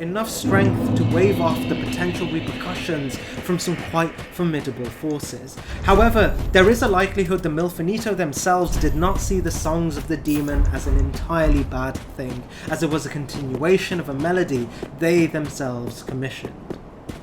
enough strength to wave off the potential repercussions from some quite formidable forces. However, there is a likelihood the Milfinito themselves did not see the songs of the demon as an entirely bad thing, as it was a continuation of a melody they themselves commissioned.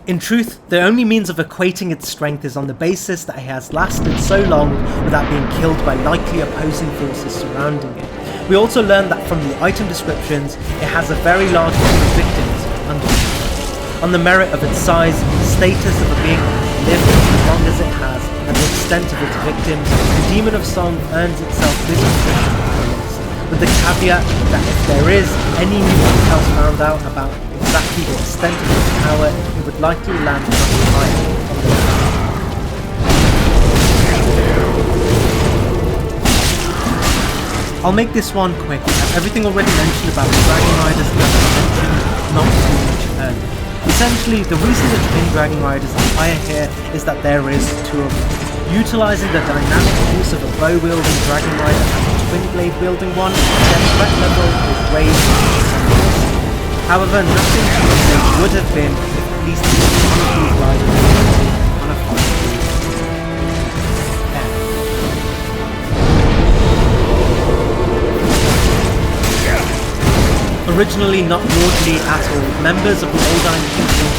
In truth, the only means of equating its strength is on the basis that it has lasted so long without being killed by likely opposing forces surrounding it. We also learned that from the item descriptions, it has a very large number of victims under it. On the merit of its size, status of a being lived as long as it has, and the extent of its victims, the Demon of Song earns itself this position on the list, with the caveat that if there is any new details found out about exactly the extent of its power, it would likely land much higher on the list. I'll make this one quick, as everything already mentioned about the Dragon Riders has been mentioned not too much earlier. Essentially, the reason the Twin Dragon Riders are higher here is that there is two of them. Utilising the dynamic use of a bow-wielding Dragon Rider and a twin blade wielding one, their threat level is raised to some extent. However, nothing to which they would have been if at least one of these riders was on a fight. Originally not lordly at all, members of the Old Iron Kingdom,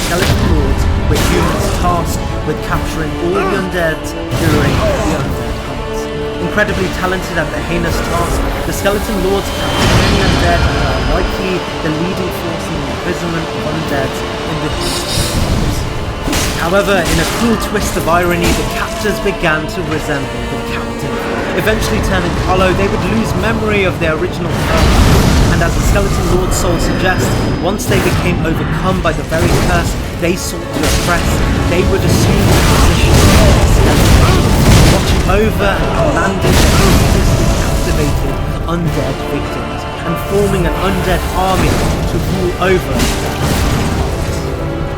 skeleton lords, were humans tasked with capturing all the undead during the undead hunts. Incredibly talented at the heinous task, the skeleton lords capture many undead and are likely the leading force in the imprisonment of undead in the hunts. However, in a cruel twist of irony, the captors began to resemble the captain. Eventually turning hollow, they would lose memory of their original purpose. And as the Skeleton Lord's soul suggests, once they became overcome by the very curse they sought to oppress, they would assume the position of the skeleton, watching over and commanding their previously captivated undead victims, and forming an undead army to rule over them.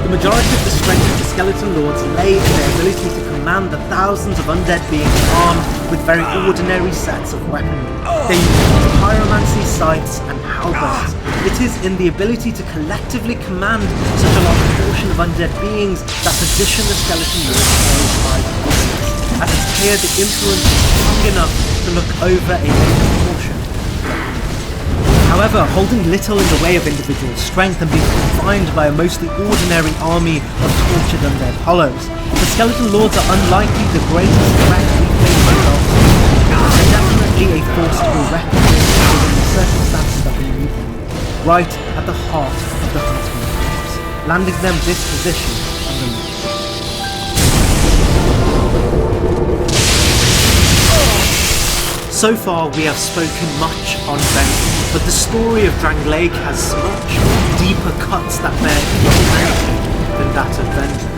The majority of the strength of the Skeleton Lords lay in their ability to command the thousands of undead beings armed with very ordinary sets of weaponry. They use pyromancy, scythes, and halberds. It is in the ability to collectively command such a large portion of undead beings that position the Skeleton Lords very high positions, as it's clear the influence is strong enough to look over a major portion. However, holding little in the way of individual strength and being confined by a mostly ordinary army of tortured undead hollows, the Skeleton Lords are unlikely the greatest threat we face ourselves. They're definitely a force to be reckoned with within the circumstances that we meet them, right at the heart of the hunting groups, landing them this position on the list. So far we have spoken much on Vendrick, but the story of Drangleic has much deeper cuts that bear equal merit than that of Vendrick.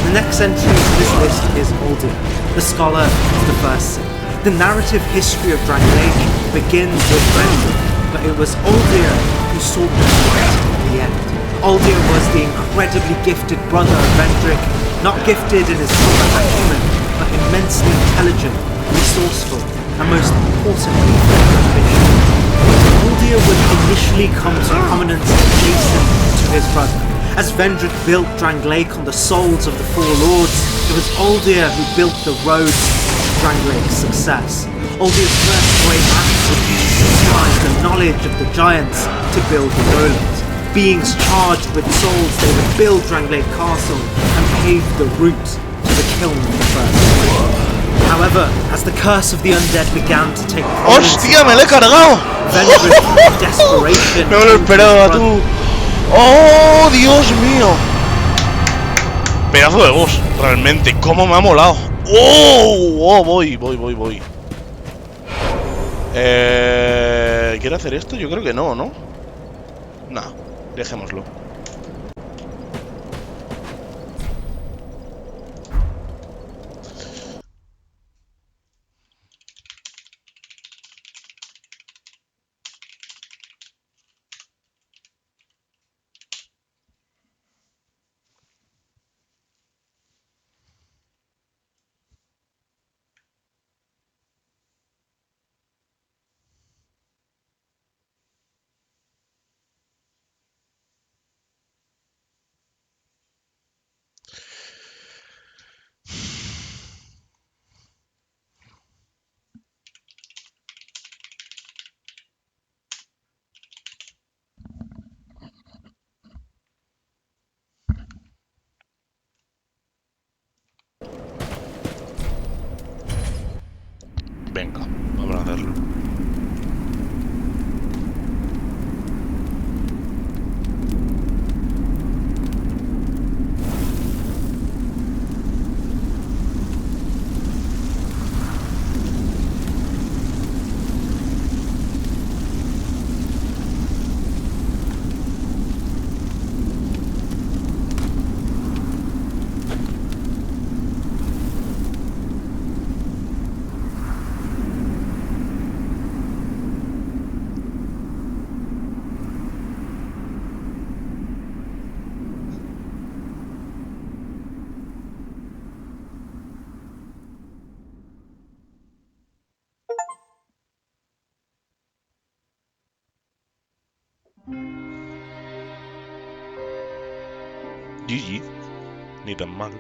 The next entry to this list is Uldir. The scholar is the first sin. The narrative history of Drangleic begins with Vendrick, but it was Uldir who sought the light in the end. Uldir was the incredibly gifted brother of Vendrick, not gifted in his combat acumen, but immensely intelligent, resourceful, and most importantly, ambitious. Uldir would initially come to prominence adjacent to his brother. As Vendrick built Drangleic on the souls of the four lords, it was Uldir who built the road to Drangleic's success. Uldir's first great act would be to utilize the knowledge of the giants to build the golems. Beings charged with souls, they would build Drangleic Castle and pave the route to the kiln of the first. However, as the curse of the undead began to take prominence, ¡Hostia, me lo he cargado! Vendrick, desperation, no me lo esperaba, tú. ¡Oh, Dios mío! Pedazo de boss, realmente, cómo me ha molado. ¡Oh! Voy. ¿Quiere hacer esto? Yo creo que no, ¿no? Nah, dejémoslo. Venga, vamos a hacerlo. GG, ni tan mal.